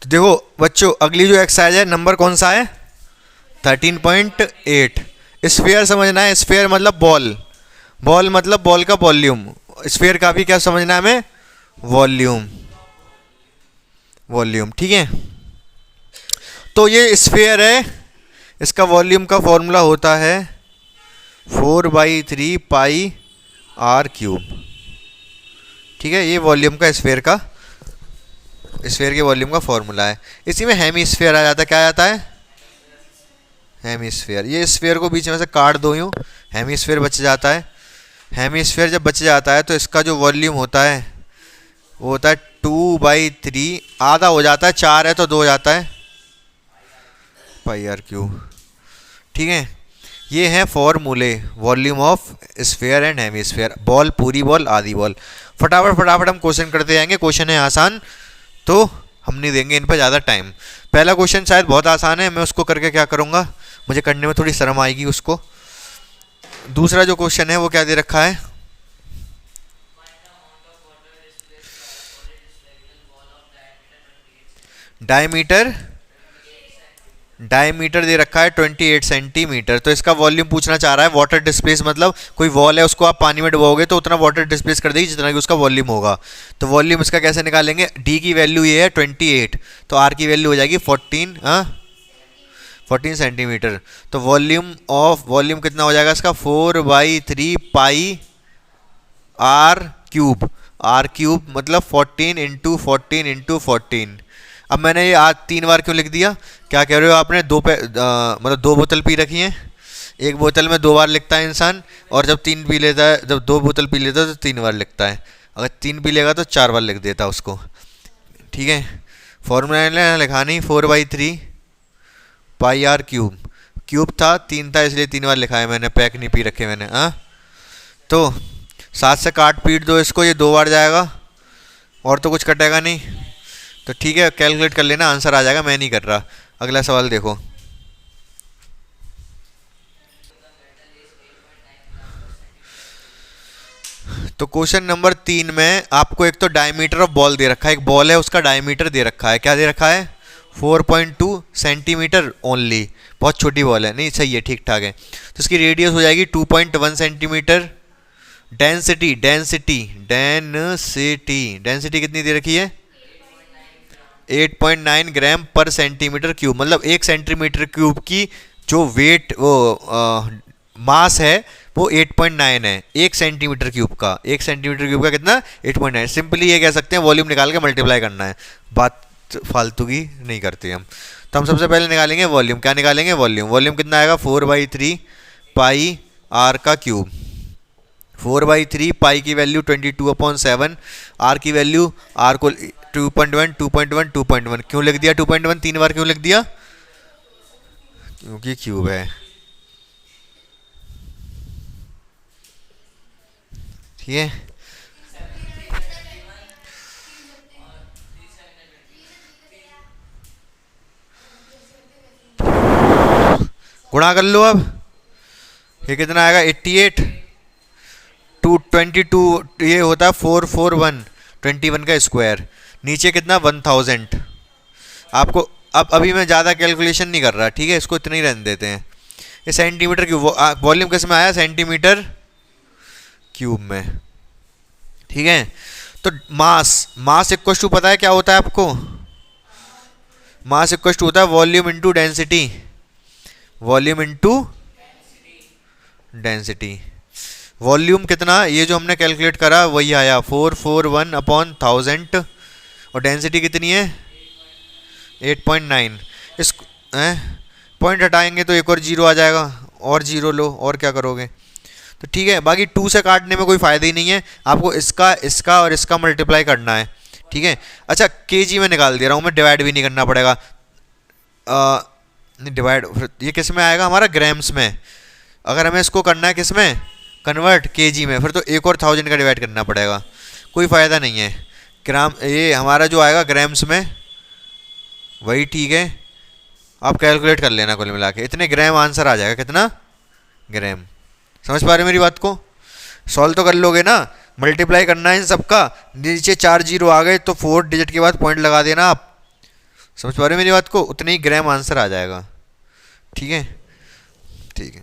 तो देखो बच्चों, अगली जो एक्सरसाइज है, नंबर कौन सा है? 13.8। स्फीयर समझना है। स्फीयर मतलब बॉल, बॉल मतलब बॉल का वॉल्यूम। स्फीयर का भी क्या समझना है हमें? Volume, volume. ठीक है, तो ये स्फीयर है, इसका वॉल्यूम का फॉर्मूला होता है 4/3 पाई r क्यूब। ठीक है, ये वॉल्यूम का स्फीयर का, स्फीयर के वॉल्यूम का फॉर्मूला है। इसी में हेमी स्फीयर आ जाता है। क्या आ जाता है? Hemy sphere. ये स्फीयर को बीच में से काट दो यूँ, हेमी स्फीयर बच जाता है। हेमी स्फीयर जब बच जाता है तो इसका जो वॉल्यूम होता है वो होता है 2/3, आधा हो जाता है, 4 है तो 2 हो जाता है, πr⁴। ठीक है, ये हैं फॉर्मूले volume of sphere and hemisphere. Ball, पूरी बॉल, आधी बॉल। फटाफट फटाफट हम क्वेश्चन करते जाएंगे। क्वेश्चन है आसान, तो हम नहीं देंगे इन पर ज़्यादा टाइम। पहला क्वेश्चन शायद बहुत आसान है, मैं उसको करके क्या करूँगा, मुझे करने में थोड़ी शर्म आएगी उसको। दूसरा जो क्वेश्चन है वो क्या दे रखा है? डायमीटर, डायमीटर दे रखा है 28 सेंटीमीटर। तो इसका वॉल्यूम पूछना चाह रहा है। वाटर डिस्प्लेस मतलब कोई वॉल है, उसको आप पानी में डुबाओगे तो उतना वाटर डिस्प्लेस कर देगी जितना कि उसका वॉल्यूम होगा। तो वॉल्यूम इसका कैसे निकालेंगे? डी की वैल्यू ये है 28, तो आर की वैल्यू हो जाएगी 14, 14 सेंटीमीटर। तो वॉल्यूम कितना हो जाएगा इसका? 4/3 पाई r⁵। r³ मतलब 14 × 14 × 14। अब मैंने ये आज 3 बार क्यों लिख दिया? क्या कह रहे हो आपने? मतलब 2 बोतल पी रखी हैं, एक बोतल में 2 बार लिखता है इंसान, और जब 3 पी लेता है, जब 2 बोतल पी लेता है तो 3 बार लिखता है। अगर 3 पी लेगा तो 4 बार लिख देता उसको। ठीक है, फॉर्मूला लिखा नहीं, 4/3 पाई r⁵। क्यूब था, 3 था, इसलिए 3 बार लिखा है मैंने, पैक नहीं पी रखे मैंने। तो 7 से काट पीट दो इसको, ये 2 बार जाएगा और तो कुछ कटेगा नहीं। तो ठीक है, कैलकुलेट कर लेना, आंसर आ जाएगा, मैं नहीं कर रहा। अगला सवाल देखो। तो क्वेश्चन नंबर 3 में आपको एक तो डायमीटर ऑफ बॉल दे रखा है, एक बॉल है उसका डायमीटर दे रखा है। क्या दे रखा है? 4.2 सेंटीमीटर ओनली। बहुत छोटी बॉल है, नहीं सही है, ठीक ठाक है। तो इसकी रेडियस हो जाएगी 2.1 centimetre. Density, density, density, density कितनी दे रखी है? 8.9 ग्राम पर सेंटीमीटर क्यूब। मतलब 1 सेंटीमीटर क्यूब की जो वेट, वो मास है वो 8.9 है। 1 सेंटीमीटर क्यूब का, 1 सेंटीमीटर क्यूब का कितना? 8.9। सिंपली ये कह सकते हैं वॉल्यूम निकाल के मल्टीप्लाई करना है, बात फालतू की नहीं करते हम। तो हम सबसे पहले निकालेंगे वॉल्यूम। क्या निकालेंगे? वॉल्यूम। वॉल्यूम कितना आएगा? 4/3 पाई r⁵। 4/3 पाई की वैल्यू 22/7, आर की वैल्यू, आर को 2.1 2.1 2.1 क्यों लिख दिया? 2.1 3 बार क्यों लिख दिया? क्योंकि क्यूब है। ठीक है, गुणा कर लो अब। ये कितना आएगा? 88 222, ये होता है 441, 21 का स्क्वायर। नीचे कितना? 1000। आपको अब अभी मैं ज़्यादा कैलकुलेशन नहीं कर रहा, ठीक है, इसको इतना ही रहने देते हैं। ये सेंटीमीटर क्यूब, वॉल्यूम किस में आया? सेंटीमीटर क्यूब में। ठीक है, तो मास इक्वल टू पता है क्या होता है आपको? मास इक्वल टू होता है volume into density. Volume into density. Volume कितना? ये जो हमने कैलकुलेट करा वही आया 441/1000, और डेंसिटी कितनी है? 8.9। इस पॉइंट हटाएंगे तो एक और जीरो आ जाएगा, और जीरो लो, और क्या करोगे? तो ठीक है, बाकी 2 से काटने में कोई फ़ायदा ही नहीं है, आपको इसका इसका और इसका मल्टीप्लाई करना है। ठीक है, अच्छा केजी में निकाल दे रहा हूँ मैं, डिवाइड भी नहीं करना पड़ेगा। डिवाइड ये किस में आएगा? हमारा ग्राम्स में। अगर हमें इसको करना है किस में कन्वर्ट? केजी में। फिर तो एक और 1000 का डिवाइड करना पड़ेगा, कोई फ़ायदा नहीं है। ग्राम, ये हमारा जो आएगा ग्राम्स में वही ठीक है। आप कैलकुलेट कर लेना, कुल मिला के इतने ग्राम आंसर आ जाएगा। कितना ग्राम? समझ पा रहे मेरी बात को? सॉल्व तो कर लोगे ना, मल्टीप्लाई करना है इन सबका। नीचे 4 जीरो आ गए तो 4 डिजिट के बाद पॉइंट लगा देना आप, समझ पा रहे हो मेरी बात को? उतने ही ग्राम आंसर आ जाएगा। ठीक है, ठीक है।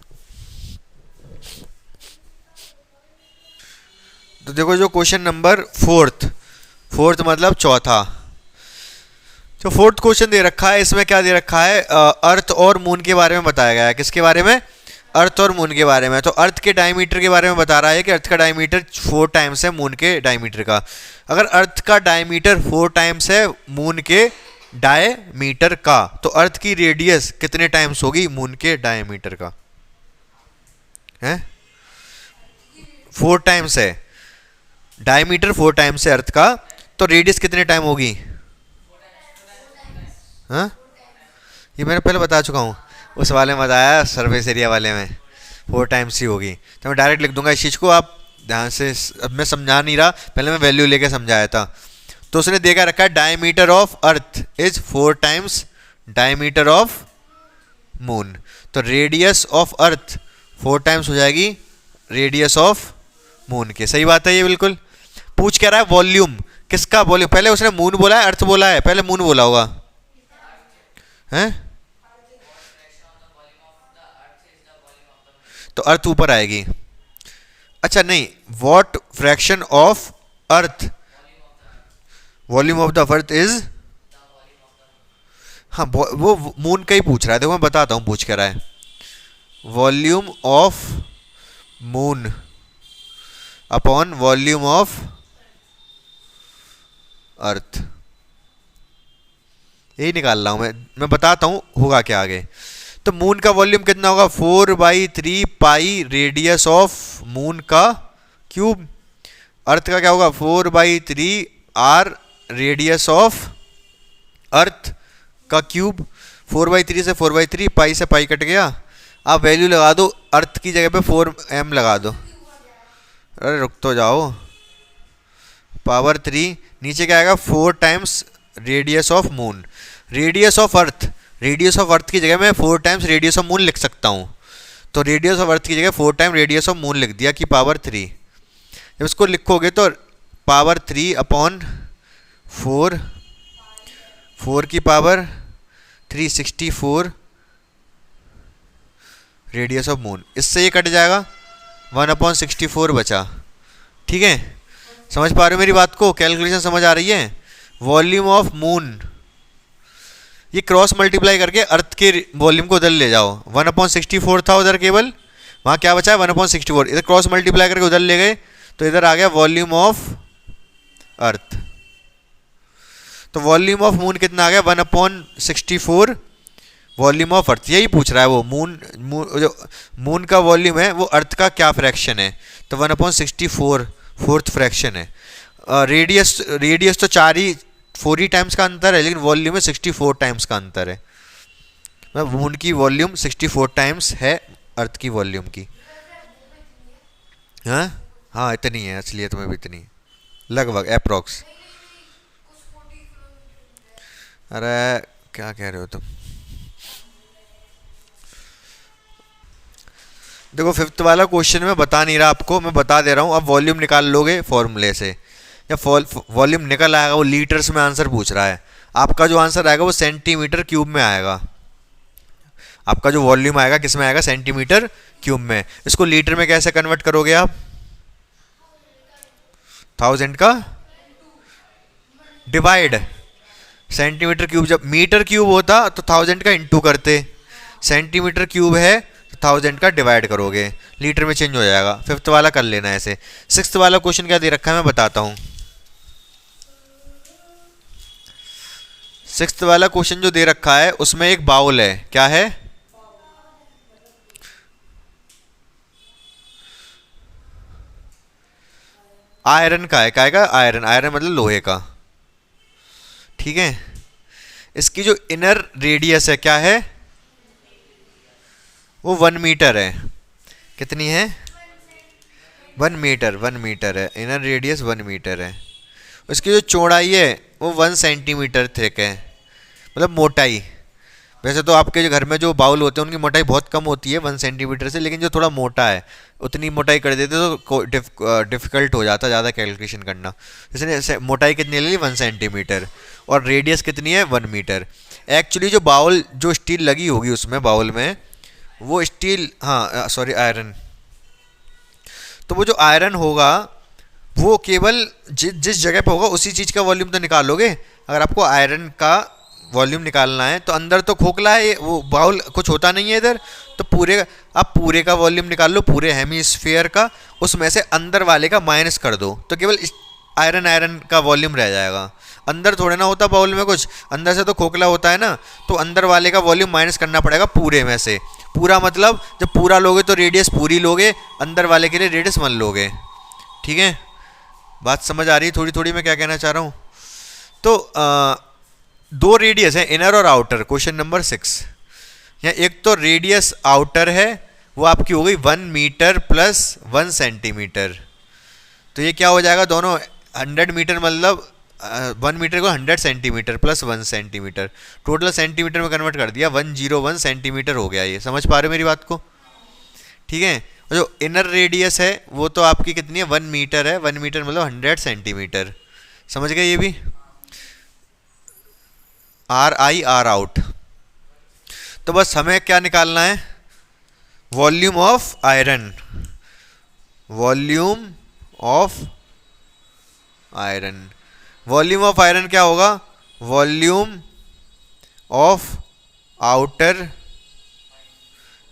तो देखो जो क्वेश्चन नंबर फोर्थ, फोर्थ मतलब चौथा, तो फोर्थ क्वेश्चन दे रखा है, इसमें क्या दे रखा है, अर्थ और मून के बारे में बताया गया है। किसके बारे में? अर्थ और मून के बारे में। तो अर्थ के डायमीटर के बारे में बता रहा है कि अर्थ का डायमीटर 4 टाइम्स है मून के डायमीटर का। अगर अर्थ का डायमीटर 4 टाइम्स है मून के डायमीटर का, तो अर्थ की रेडियस कितने टाइम्स होगी मून के डायमीटर का? है 4 टाइम्स है, डायमीटर 4 टाइम्स है अर्थ का, तो रेडियस कितने टाइम होगी? हाँ, ये मैंने पहले बता चुका हूँ, उस वाले में बताया, सरफेस एरिया वाले में 4 टाइम्स ही होगी। तो मैं डायरेक्ट लिख दूंगा इस चीज़ को, आप ध्यान से, अब मैं समझा नहीं रहा, पहले मैं वैल्यू लेके समझाया था। तो उसने देखा रखा है diameter of earth is 4 times diameter of moon, तो रेडियस ऑफ अर्थ 4 टाइम्स हो जाएगी रेडियस ऑफ मून के। सही बात है ये बिल्कुल। पूछ क्या रहा है? वॉल्यूम, किसका वॉल्यूम? पहले उसने मून बोला है, अर्थ बोला है? पहले मून बोला होगा, हैं? तो अर्थ ऊपर आएगी। अच्छा नहीं, what fraction of earth, volume of the earth is, हाँ वो मून का ही पूछ रहा है। देखो मैं बताता हूँ पूछ क्या रहा है। Volume of moon upon volume of earth, यही निकाल रहा हूं मैं बताता हूं होगा क्या आगे। तो मून का वॉल्यूम कितना होगा? 4/3 पाई रेडियस ऑफ मून का क्यूब। अर्थ का क्या होगा? 4/3 आर रेडियस ऑफ अर्थ का क्यूब। 4/3 से 4/3, पाई से पाई कट गया। आप वैल्यू लगा दो, अर्थ की जगह पे 4m लगा दो। अरे रुक तो जाओ, पावर 3, नीचे क्या आएगा? 4 times radius of moon. Radius of earth, radius of earth की जगह मैं 4 टाइम्स रेडियस ऑफ मून लिख सकता हूँ। तो रेडियस ऑफ अर्थ की जगह 4 टाइम रेडियस ऑफ मून लिख दिया कि पावर 3। जब इसको लिखोगे तो पावर 3 अपॉन 4, 4 की पावर 364 रेडियस ऑफ मून। इससे ये कट जाएगा, 1/64 बचा। ठीक है, समझ पा रहे हो मेरी बात को? कैलकुलेशन समझ आ रही है? वॉल्यूम ऑफ मून, ये क्रॉस मल्टीप्लाई करके अर्थ के वॉल्यूम को उधर ले जाओ। 1/64 था उधर, केवल वहाँ क्या बचा है? 1/64। इधर क्रॉस मल्टीप्लाई करके उधर ले गए तो इधर आ गया वॉल्यूम ऑफ अर्थ। तो वॉल्यूम ऑफ मून कितना आ गया? 1/64 वॉल्यूम ऑफ अर्थ। यही पूछ रहा है वो, जो मून का वॉल्यूम है वो अर्थ का क्या फ्रैक्शन है? तो 1/64 फोर्थ फ्रैक्शन है। रेडियस तो 4 ही टाइम्स का अंतर है, लेकिन वॉल्यूम में 64 टाइम्स का अंतर है। मून की वॉल्यूम 64 टाइम्स है अर्थ की वॉल्यूम की। हाँ हाँ, इतनी है असलियत में भी, इतनी है लगभग, अप्रोक्स। अरे क्या कह रहे हो तुम? देखो फिफ्थ वाला क्वेश्चन में बता नहीं रहा आपको, मैं बता दे रहा हूँ। अब वॉल्यूम निकाल लोगे फॉर्मूले से, जब वॉल्यूम निकल आएगा, वो लीटर्स में आंसर पूछ रहा है। आपका जो आंसर आएगा वो सेंटीमीटर क्यूब में आएगा। आपका जो वॉल्यूम आएगा किस में आएगा? सेंटीमीटर क्यूब में। इसको लीटर में कैसे कन्वर्ट करोगे आप? 1000 का डिवाइड, सेंटीमीटर क्यूब जब मीटर क्यूब होता तो 1000 का इंटू करते, सेंटीमीटर क्यूब है तो 1000 का डिवाइड करोगे, लीटर में चेंज हो जाएगा। फिफ्थ वाला कर लेना है ऐसे। सिक्स्थ वाला क्वेश्चन क्या दे रखा है मैं बताता हूँ। सिक्स्थ वाला क्वेश्चन जो दे रखा है उसमें एक बाउल है, क्या है? आयरन का है। काय का? आयरन। आयरन मतलब लोहे का। ठीक है, इसकी जो इनर रेडियस है क्या है? वो 1 मीटर है। कितनी है? 1 मीटर। 1 मीटर है इनर रेडियस, 1 मीटर है। उसकी जो चौड़ाई है वो 1 सेंटीमीटर थिक है, मतलब मोटाई। वैसे तो आपके जो घर में जो बाउल होते हैं उनकी मोटाई बहुत कम होती है 1 सेंटीमीटर से, लेकिन जो थोड़ा मोटा है उतनी मोटाई कर देते तो डिफ़िकल्ट हो जाता ज़्यादा कैलकुलेशन करना। इसलिए मोटाई कितनी ले ली 1 सेंटीमीटर, और रेडियस कितनी है 1 मीटर। एक्चुअली जो बाउल जो स्टील लगी होगी उसमें बाउल में, वो स्टील, हाँ सॉरी आयरन, तो वो जो आयरन होगा वो केवल जिस जगह पे होगा उसी चीज़ का वॉल्यूम तो निकालोगे। अगर आपको आयरन का वॉल्यूम निकालना है तो अंदर तो खोखला है, वो बाउल कुछ होता नहीं है इधर, तो आप पूरे का वॉल्यूम निकाल लो, पूरे हेमीस्फीयर का, उसमें से अंदर वाले का माइनस कर दो तो केवल आयरन का वॉल्यूम रह जाएगा। अंदर थोड़े ना होता बाउल में कुछ, अंदर से तो खोखला होता है ना, तो अंदर वाले का वॉल्यूम माइनस करना पड़ेगा पूरे में से। पूरा मतलब जब पूरा लोगे तो रेडियस पूरी लोगे, अंदर वाले के लिए रेडियस 1 लोगे। ठीक है, बात समझ आ रही है थोड़ी थोड़ी मैं क्या कहना चाह रहा हूँ? तो दो रेडियस है, इनर और आउटर। क्वेश्चन नंबर 6, यहाँ एक तो रेडियस आउटर है, वो आपकी हो गई 1 मीटर प्लस 1 सेंटीमीटर। तो ये क्या हो जाएगा, दोनों 100 मीटर मतलब 1 मीटर को 100 centimetre plus 1 centimetre, total centimetre में कन्वर्ट कर दिया, 101 सेंटीमीटर हो गया। ये समझ पा रहे हो मेरी बात को? ठीक है। और जो इनर रेडियस है वो तो आपकी कितनी है, 1 मीटर है, 1 मीटर मतलब 100 सेंटीमीटर। समझ गए ये भी? R I R out. तो बस हमें क्या निकालना है, volume of iron, volume of iron. Volume of iron क्या होगा, volume of outer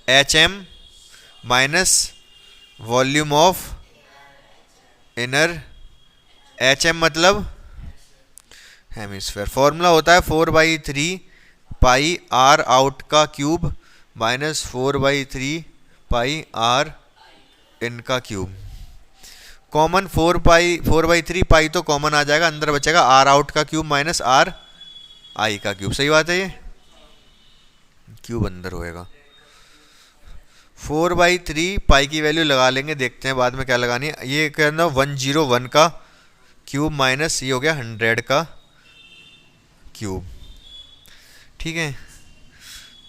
HM minus volume of inner HM मतलब हेमिस्फेयर। फॉर्मूला होता है 4/3 पाई आर आउट का cube minus 4/3 pi R in का क्यूब। कॉमन 4/3 पाई तो कॉमन आ जाएगा, अंदर बचेगा आर आउट का क्यूब माइनस आर आई का क्यूब। सही बात है, ये क्यूब अंदर होएगा। 4/3 पाई की वैल्यू लगा लेंगे, देखते हैं बाद में क्या लगानी है। ये कहना 101 का क्यूब माइनस ये हो गया 100 का क्यूब। ठीक है,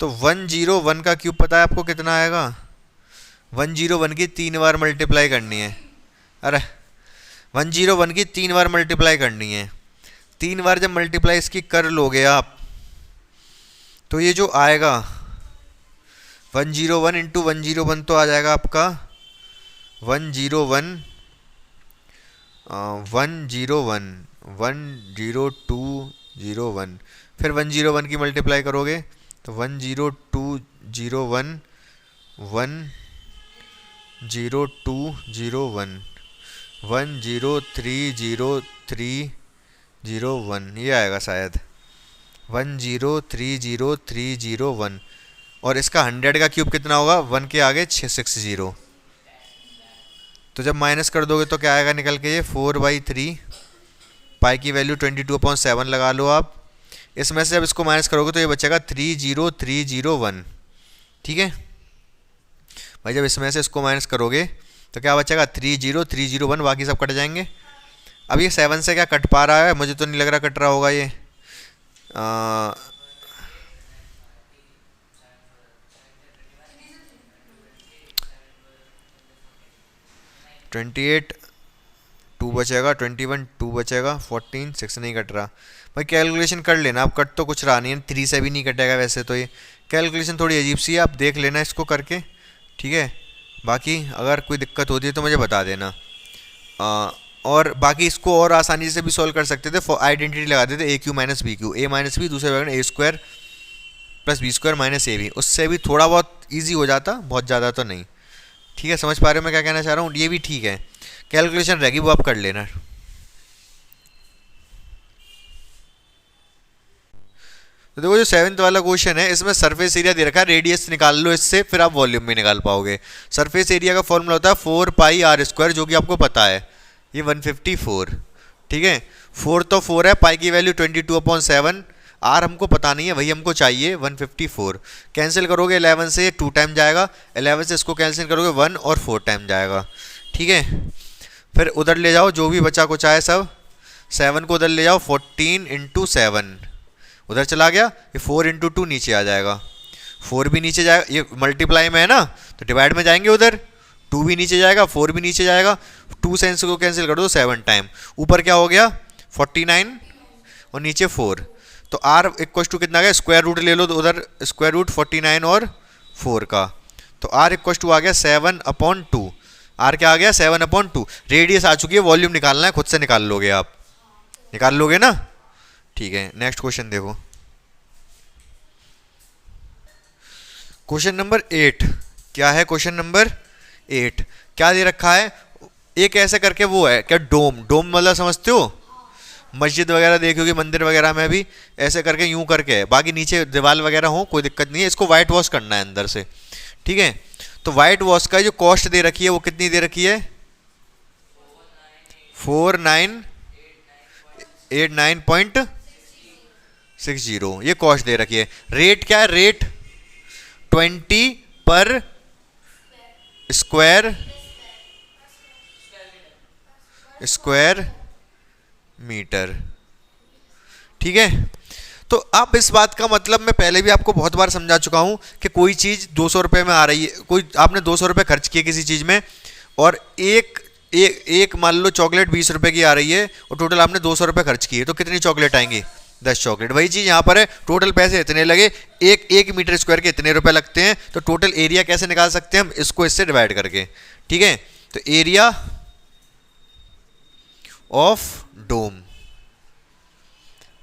तो 101 का क्यूब पता है आपको कितना आएगा, 101 की 3 बार मल्टीप्लाई करनी है। अरे 101 की 3 बार मल्टीप्लाई करनी है। 3 बार जब मल्टीप्लाई इसकी कर लोगे आप, तो ये जो आएगा 101 इंटू 101 तो आ जाएगा आपका 101 10201, फिर 101 की मल्टीप्लाई करोगे तो 10201 10201 1030301 ये आएगा शायद 1030301। और इसका 100 का क्यूब कितना होगा, 1 के आगे 660। तो जब माइनस कर दोगे तो क्या आएगा निकल के, ये 4/3 पाई की वैल्यू 22/7 लगा लो आप। इसमें से जब इसको माइनस करोगे तो ये बचेगा 30301। ठीक है भाई, जब इसमें से इसको माइनस करोगे तो क्या बचेगा 30301, बाकी सब कट जाएंगे। अब ये 7 से क्या कट पा रहा है, मुझे तो नहीं लग रहा कट रहा होगा ये। 28 2 बचेगा, 21 2 बचेगा, 14 6 नहीं कट रहा। भाई कैलकुलेशन कर लेना, अब कट तो कुछ रहा नहीं है, 3 से भी नहीं कटेगा वैसे तो। ये कैलकुलेशन थोड़ी अजीब सी है, आप देख लेना इसको करके। ठीक है, बाकी अगर कोई दिक्कत होती है तो मुझे बता देना। और बाकी इसको और आसानी से भी सॉल्व कर सकते थे, आइडेंटिटी लगा देते AQ minus BQ, A minus B दूसरे वर्ग A square plus B square minus AB, उससे भी थोड़ा बहुत ईजी हो जाता, बहुत ज़्यादा तो नहीं। ठीक है, समझ पा रहे हो मैं क्या कहना चाह रहा हूँ? ये भी ठीक है, कैलकुलेशन रहेगी वो आप कर लेना। तो देखो जो 7th वाला क्वेश्चन है, इसमें सरफेस एरिया दे रखा है, रेडियस निकाल लो इससे, फिर आप वॉल्यूम भी निकाल पाओगे। सरफेस एरिया का फॉर्मूला होता है 4πr², जो कि आपको पता है, ये 154। ठीक है, 4 तो 4 है, पाई की वैल्यू 22/7, आर हमको पता नहीं है, वही हमको चाहिए 154। कैंसिल करोगे 11 से 2 टाइम जाएगा, 11 से इसको कैंसिल करोगे 1 और 4 टाइम जाएगा। ठीक है, फिर उधर ले जाओ जो भी बचा कुछ आए सब, 7 को उधर ले जाओ, 14 × 7, उधर चला गया, ये 4 इंटू 2 नीचे आ जाएगा, 4 भी नीचे जाएगा, ये मल्टीप्लाई में है ना तो डिवाइड में जाएंगे उधर, 2 भी नीचे जाएगा, 4 भी नीचे जाएगा, 2 से को कैंसिल कर दो 7 टाइम, ऊपर क्या हो गया 49 और नीचे 4, तो r इक्वल टू कितना गया, स्क्वायर रूट ले लो तो उधर स्क्वायर रूट 49 और 4 का, तो r इक्वल टू आ गया 7/2, r क्या आ गया 7/2, रेडियस आ चुकी है, वॉल्यूम निकालना है, खुद से निकाल लोगे आप, निकाल लोगे ना, ठीक है। नेक्स्ट क्वेश्चन देखो, क्वेश्चन नंबर 8, क्या है क्वेश्चन नंबर 8, क्या दे रखा है, एक ऐसे करके वो है क्या, डोम, डोम मतलब समझते हो, मस्जिद वगैरह देखोगे, मंदिर वगैरह में भी ऐसे करके यूं करके है, बाकी नीचे दीवार वगैरह हो कोई दिक्कत नहीं है, इसको वाइट वॉश करना है अंदर से, ठीक है। तो वाइट वॉश का जो कॉस्ट दे रखी है वो कितनी दे रखी है, 4989.60, ये कॉस्ट दे रखी है। रेट क्या है, रेट 20 पर स्क्वायर मीटर, ठीक है। तो आप इस बात का मतलब मैं पहले भी आपको बहुत बार समझा चुका हूं कि कोई चीज़ 200 रुपये में आ रही है, कोई आपने 200 रुपये खर्च किए किसी चीज़ में, और एक मान लो चॉकलेट 20 रुपये की आ रही है और टोटल आपने 200 रुपये खर्च किए, तो कितनी चॉकलेट आएंगी, 10 चॉकलेट। वही चीज़ यहाँ पर है, टोटल पैसे इतने लगे, एक मीटर स्क्वायर के इतने रुपए लगते हैं, तो टोटल एरिया कैसे निकाल सकते हैं हम, इसको इससे डिवाइड करके, ठीक है। तो एरिया ऑफ डोम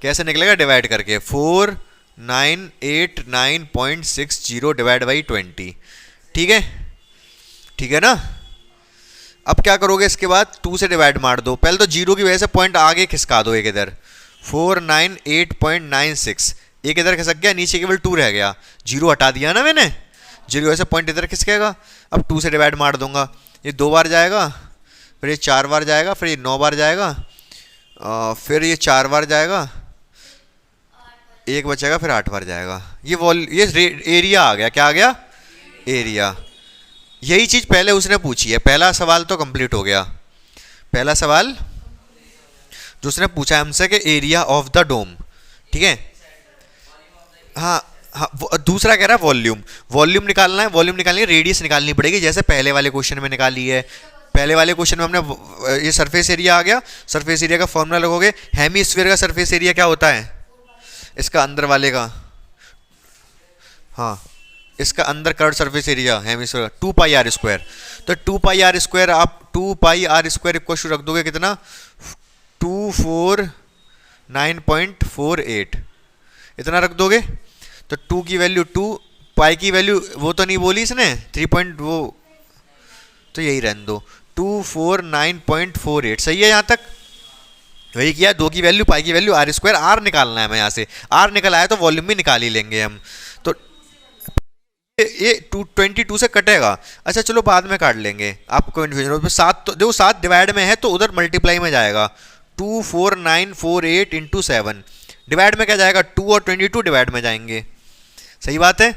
कैसे निकलेगा, डिवाइड करके 4989.60 डिवाइड बाई 20, ठीक है, ठीक है ना। अब क्या करोगे, इसके बाद 2 से डिवाइड मार दो, पहले तो जीरो की वजह से पॉइंट आगे खिसका दो एक इधर, 498.96, एक इधर खिसक गया, नीचे केवल 2 रह गया, जीरो हटा दिया ना मैंने, जीरो की वजह से पॉइंट इधर खिसकेगा। अब 2 से डिवाइड मार दूंगा, ये 2 बार जाएगा, फिर ये 4 बार जाएगा, फिर ये 9 बार जाएगा, फिर ये 4 बार जाएगा, एक बचेगा, फिर 8 बार जाएगा, ये एरिया आ गया, क्या आ गया, एरिया। यही चीज पहले उसने पूछी है, पहला सवाल तो कंप्लीट हो गया, पहला सवाल जो उसने पूछा है हमसे कि एरिया ऑफ द डोम, ठीक है। हाँ हाँ, दूसरा कह रहा है वॉल्यूम, वॉल्यूम निकालना है, वॉल्यूम निकालनी है, रेडियस निकालनी पड़ेगी, जैसे पहले वाले क्वेश्चन में निकाली है। पहले वाले क्वेश्चन में हमने ये सरफेस एरिया आ गया, सरफेस एरिया का फॉर्मूला लगोगे, हेमीस्फीयर का सरफेस एरिया क्या होता है, इसका अंदर वाले का, हाँ इसका अंदर curve surface area hemisphere 2 pi R square, तो 2 पाई आर स्क्वायर आप 2 pi R square equal to रख दोगे कितना, 249.48 इतना रख दोगे, तो 2 की वैल्यू 2, पाई की वैल्यू वो तो नहीं बोली इसने 3 पॉइंट वो, तो यही रहने दो, 249.48 सही है यहाँ तक, वही किया, 2 की वैल्यू पाई की वैल्यू आर स्क्वायर, आर निकालना है हमें, यहाँ से आर निकल आया तो वॉल्यूम भी निकाल ही लेंगे हम, तो ये 22 से कटेगा, अच्छा चलो बाद में काट लेंगे, आपको कन्फ्यूजन हो, 7 तो देखो 7 डिवाइड में है तो उधर मल्टीप्लाई में जाएगा, 24948 इंटू 7, डिवाइड में क्या जाएगा, 2 और 22 डिवाइड में जाएंगे, सही बात है।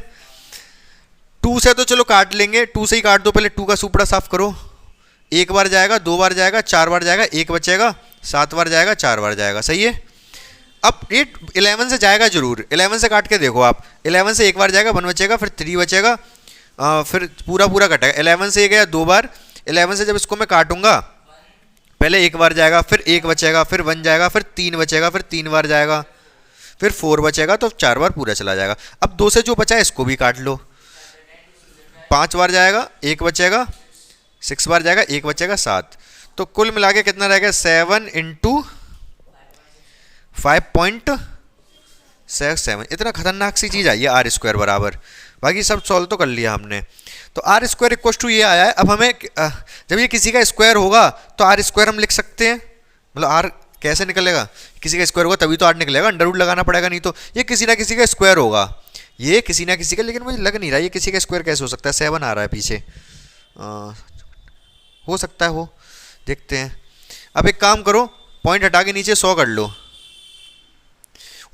2 से तो चलो काट लेंगे, 2 से ही काट दो, पहले 2 का सुपड़ा साफ करो, 1 बार जाएगा, 2 बार जाएगा, 4 बार जाएगा, 1 बचेगा, 7 बार जाएगा, 4 बार जाएगा, सही है। अब ये 11 से जाएगा जरूर, 11 से काट के देखो आप, 11 से 1 बार जाएगा, 1 बचेगा, फिर 3 बचेगा, फिर पूरा पूरा कटेगा, 11 से ये गया 2 बार, 11 से जब इसको मैं काटूंगा, पहले 1 बार जाएगा, फिर 1 बचेगा, फिर 1 जाएगा, फिर 3 बचेगा, फिर 3 बार जाएगा, फिर 4 बचेगा, तो 4 बार पूरा चला जाएगा। अब 2 से जो बचा है इसको भी काट लो, 5 बार जाएगा, 1 बचेगा, 6 बार जाएगा, 1 बचेगा, 7, तो कुल मिला के कितना रहेगा, 7 इंटू 5.67, इतना खतरनाक सी चीज़ आई है आर स्क्वायर बराबर, बाकी सब सॉल्व तो कर लिया हमने, तो आर स्क्वायर इक्वल टू ये आया है। अब हमें जब ये किसी का स्क्वायर होगा तो आर स्क्वायर हम लिख सकते हैं, मतलब आर कैसे निकलेगा, किसी का स्क्वायर होगा तभी तो आर निकलेगा, अंडर रूट लगाना पड़ेगा, नहीं तो ये किसी ना किसी का स्क्वायर होगा, ये किसी ना किसी का, लेकिन मुझे लग नहीं रहा ये किसी का स्क्वायर कैसे हो सकता है, 7 आ रहा है पीछे, हो सकता है हो, देखते हैं। अब एक काम करो, पॉइंट हटा के नीचे 100 कर लो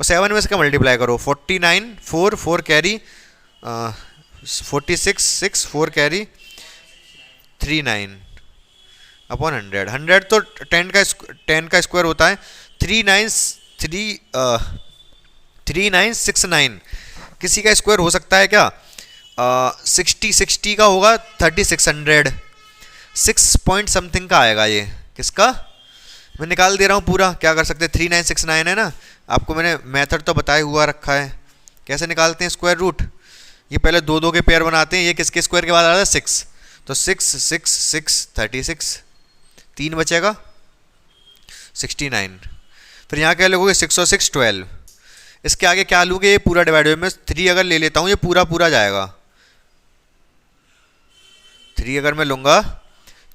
और 7 में इसका मल्टीप्लाई करो, 49 4 4 कैरी 46 6 4 कैरी 39 अपॉन 100, 100 तो 10 का स्क्वायर होता है, 3 9 3 3969। किसी का स्क्वायर हो सकता है क्या? 60 का होगा 3600, 6 पॉइंट समथिंग का आएगा ये। किसका? मैं निकाल दे रहा हूँ पूरा, क्या कर सकते हैं, 3969 है ना। आपको मैंने मेथड तो बताया हुआ रखा है कैसे निकालते हैं स्क्वायर रूट। ये पहले दो दो के पेयर बनाते हैं, ये किसके स्क्वायर के बाद आ रहा है 6, तो 6 6 6 36, 3 बचेगा 69। फिर यहाँ क्या लोगे 6 और 6 12। इसके आगे क्या लूँगे, ये पूरा डिवाइड में 3 अगर ले लेता हूँ ये पूरा पूरा जाएगा। 3 अगर मैं लूँगा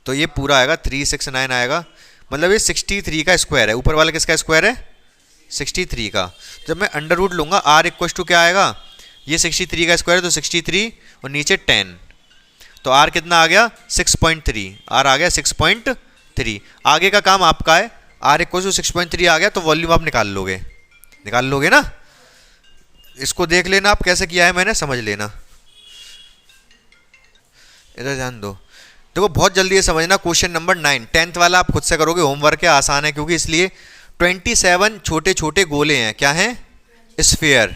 तो ये पूरा आएगा 369 आएगा, मतलब ये 63 का स्क्वायर है। ऊपर वाला किसका स्क्वायर है? 63 का। जब मैं अंडर रूट लूँगा आर इक्वल टू क्या आएगा, ये 63 का स्क्वायर है तो 63 और नीचे 10, तो आर कितना आ गया 6.3, आर आ गया 6.3। आगे का काम आपका है, आर इक्वल टू 6.3 आ गया तो वॉल्यूम आप निकाल लोगे ना। इसको देख लेना आप कैसे किया है मैंने, समझ लेना। इधर ध्यान दो, देखो बहुत जल्दी ये समझना। क्वेश्चन नंबर 9 10th वाला आप खुद से करोगे, होमवर्क है, आसान है, क्योंकि इसलिए 27 छोटे छोटे गोले हैं। क्या हैं? स्फीयर।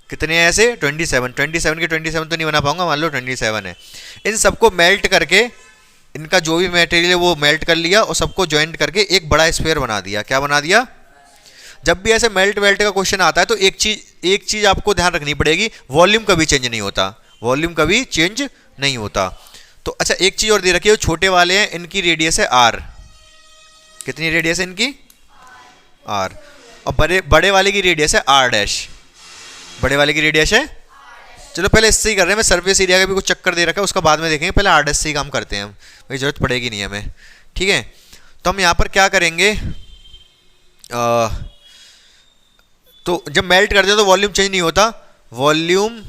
कितने हैं ऐसे? 27 के 27 तो नहीं बना पाऊंगा, मान लो 27 है। इन सबको मेल्ट करके, इनका जो भी मटेरियल है वो मेल्ट कर लिया और सबको ज्वाइंट करके एक बड़ा स्फीयर बना दिया। क्या बना दिया? जब भी ऐसे मेल्ट का क्वेश्चन आता है तो एक चीज आपको ध्यान रखनी पड़ेगी, वॉल्यूम कभी चेंज नहीं होता, वॉल्यूम कभी चेंज नहीं होता। तो अच्छा एक चीज और दे रखी है, छोटे वाले हैं इनकी रेडियस है आर। कितनी रेडियस है इनकी? आर। और बड़े वाले की रेडियस है आर डैश। बड़े वाले की रेडियस है, चलो पहले इससे ही कर रहे हैं। मैं सरफेस एरिया का भी कुछ चक्कर दे रखा है, उसका बाद में देखेंगे, पहले आर डैश से ही काम करते हैं हम, भाई जरूरत पड़ेगी नहीं हमें। ठीक है, तो हम यहाँ पर क्या करेंगे, तो जब मेल्ट करते हैं तो वॉल्यूम चेंज नहीं होता। Volume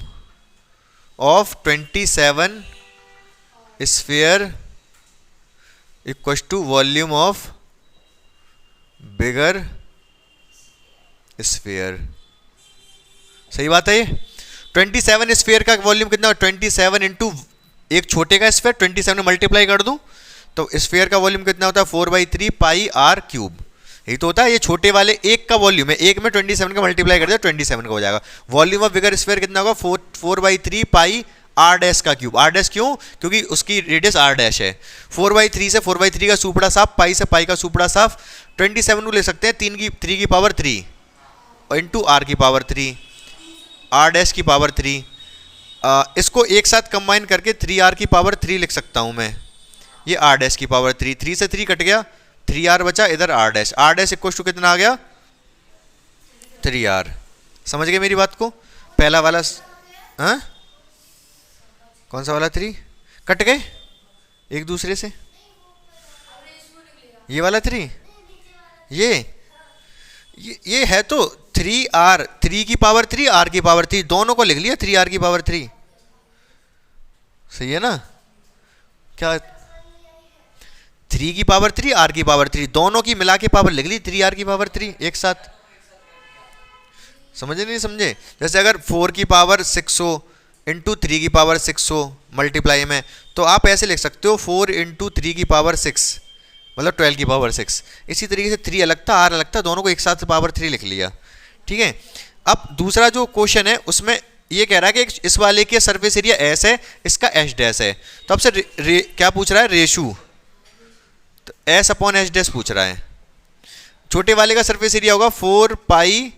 of 27 sphere equal to volume of bigger sphere. सही बात है ये। 27 स्फीयर का वॉल्यूम कितना? 27 इंटू एक छोटे का स्फीयर 27 में मल्टीप्लाई कर दूं तो स्फीयर का वॉल्यूम कितना होता है 4/3 पाई आर क्यूब। यही तो होता है, ये छोटे वाले एक का वॉल्यूम है, एक में 27 का मल्टीप्लाई कर दिया 27 का हो जाएगा। वॉल्यूम ऑफ बिगर स्फीयर कितना होगा 4/3 पाई आर डैश का क्यूब। आर डैश क्यों? क्योंकि उसकी रेडियस आर डैश है। 4/3 से 4/3 का सुपड़ा साफ, पाई से पाई का सुपड़ा साफ। 27 को ले सकते हैं 3 की पावर 3 और इंटू आर की पावर 3, आर डैश की पावर 3। इसको एक साथ कंबाइन करके 3r की पावर 3 लिख सकता हूं मैं। ये आर डैश की पावर 3, 3 से 3 कट गया, 3r बचा, इधर R dash. R dash equal to कितना आ गया 3r। समझ गए मेरी बात को? पहला वाला हाँ, कौन सा वाला 3 कट गए एक दूसरे से, ये वाला 3, ये है तो 3r, 3 की पावर 3 r की पावर 3, दोनों को लिख लिया 3r की पावर 3। सही है ना? क्या 3 की पावर 3 r की पावर 3 दोनों की मिला के पावर लिख ली 3r की पावर 3 एक साथ। समझे नहीं समझे? जैसे अगर 4 की पावर 6 हो इंटू 3 की पावर 6 हो मल्टीप्लाई में, तो आप ऐसे लिख सकते हो 4 इंटू 3 की पावर 6 मतलब 12 की पावर 6। इसी तरीके से 3 अलग था, r अलग था, दोनों को एक साथ पावर 3 लिख लिया। ठीक है, अब दूसरा जो क्वेश्चन है उसमें ये कह रहा है कि इस वाले की सरफेस एरिया एस है, इसका एच डैश है, तो आपसे क्या पूछ रहा है? रेशू, तो एस अपॉन एच डैश पूछ रहा है। छोटे वाले का सरफेस एरिया होगा 4 पाई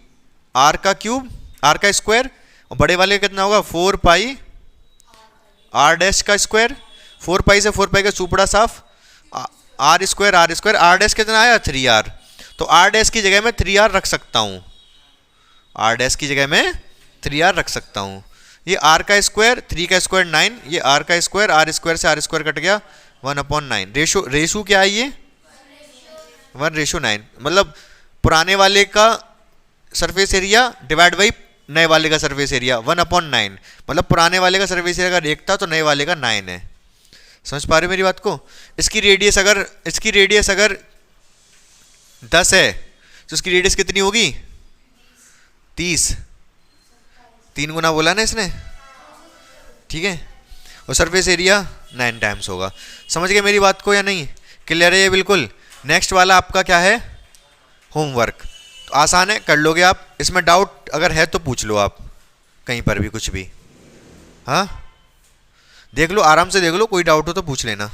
आर का क्यूब, आर का स्क्वायर, और बड़े वाले का कितना होगा 4 पाई आर डैश का स्क्वायर। 4 पाई से 4 पाई का सुपड़ा साफ, आर स्क्वायर, आर डैश कितना आया 3r, तो आर डैश की जगह में 3r रख सकता हूँ, आर डैश की जगह में 3r रख सकता हूँ। ये r का स्क्वायर, 3 का स्क्वायर 9, ये r का स्क्वायर, r स्क्वायर से r स्क्वायर कट गया 1/9। रेशो क्या है ये 1:9, मतलब पुराने वाले का सरफेस एरिया डिवाइड बाई नए वाले का सरफेस एरिया 1/9, मतलब पुराने वाले का सरफेस एरिया अगर 1 था तो नए वाले का 9 है। समझ पा रहे हो मेरी बात को? इसकी रेडियस अगर 10 है तो इसकी रेडियस कितनी होगी 30, 3 गुना बोला ना इसने। ठीक है, और सरफेस एरिया 9 टाइम्स होगा। समझ गए मेरी बात को या नहीं? क्लियर है ये बिल्कुल? नेक्स्ट वाला आपका क्या है? होमवर्क। तो आसान है, कर लोगे आप। इसमें डाउट अगर है तो पूछ लो आप, कहीं पर भी कुछ भी। हाँ, देख लो, आराम से देख लो, कोई डाउट हो तो पूछ लेना।